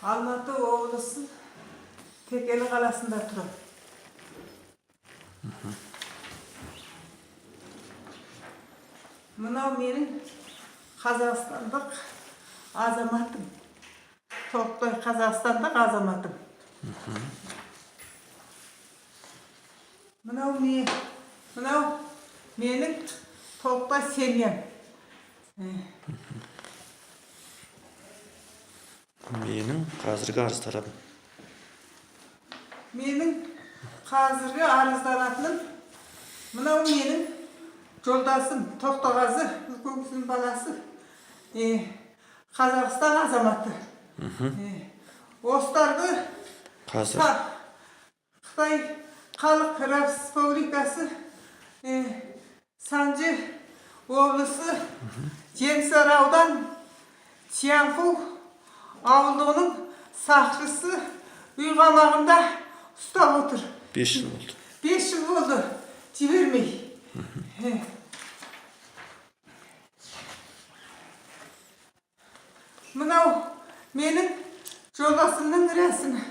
Алматы облысы Текелі қаласында тұрам. Мынау менің қазақстандық азаматым. Толықтай қазақстандық азаматым. Мынау менің толықтай семьям. Менің қазіргі арыздарым. Менің қазіргі арызданатыным, мынау менің жолдасым Тоқтағазы, үлкен кісінің баласы, Қазақстан азаматы. Осыларды Қытай Халық Республикасы Санжы облысы Жемсар аудан Тиянху ауылының сақшысы үй қамағында ұстап отыр. 5 жыл болды. 5 жыл болды, жібермей. Мынау менің жолдасымның рәсімі.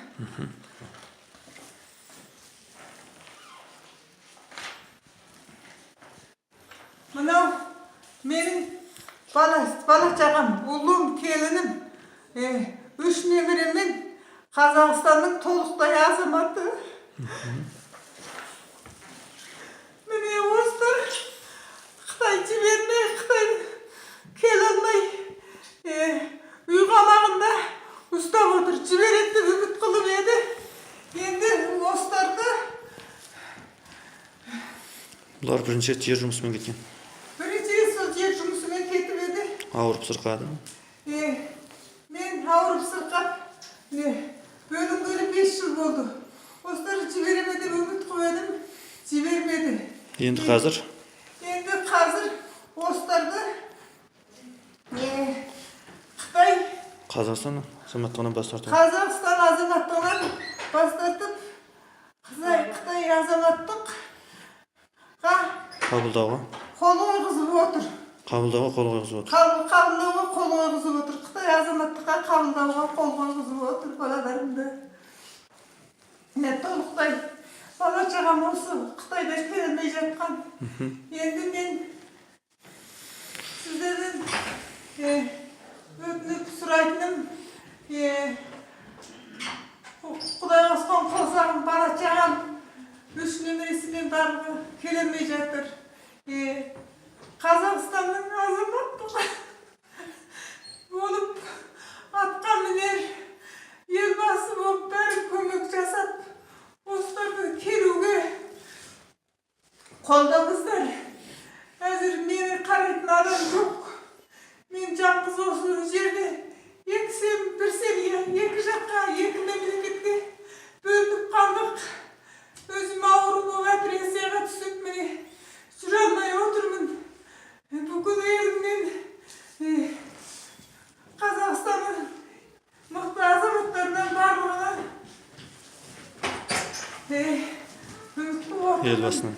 Мынау менің бала шағам, ұлым, келінім, 3 немереммен Қазақстанның толықтай азаматы. Міне осылар Қытай жібермей, Қытай келе алмай, үй қамағында ұстап отыр. Жібереді деп үміт қылып еді. Енді осыларды Бұлар бірінші жер жұмысымен кеткен. Бірінші сол жер жұмысымен кетіп еді. Ауырып сырқады. Мен ауырып сырқап, өлімгелі 5 жыл болды. Осылар жібереме деп үміт қойдым, жібермеді. Енді қазір осыларды Қытай Қазақстан азаматтығынан бас тартып. Қазақстан азаматтығынан бас тартып, Қытай азаматтыққа Қабылдауға қол қойғызып отыр. Қытай азаматтыққа қабылдауға қол қойғызып отыр балаларымды. Толықтай бала шағам осы Қытайда келмей жатқан. Енді мен сіздерден өтініп сұрайтыным, Құдай қосқан қосағым, бала шағам, 3 немересімен барлығы келмей жатыр. Қазақстанның азаматтығы болып, атқа мінер, елбасы болып бәрі көмек жасап, осыларды келуге қолдаңыздар. Әзір мені қарайтын адам жоқ. Мен жалғыз осы жерде 1 семья, 2 жаққа, 2 мемлекетке бөлініп қалдық. Өзім ауырып болып операцияға түсіп, міне жүре алмай отырмын. Бүкіл елімнен Қазақстанның мықты азаматтарынан барлығына елбасынан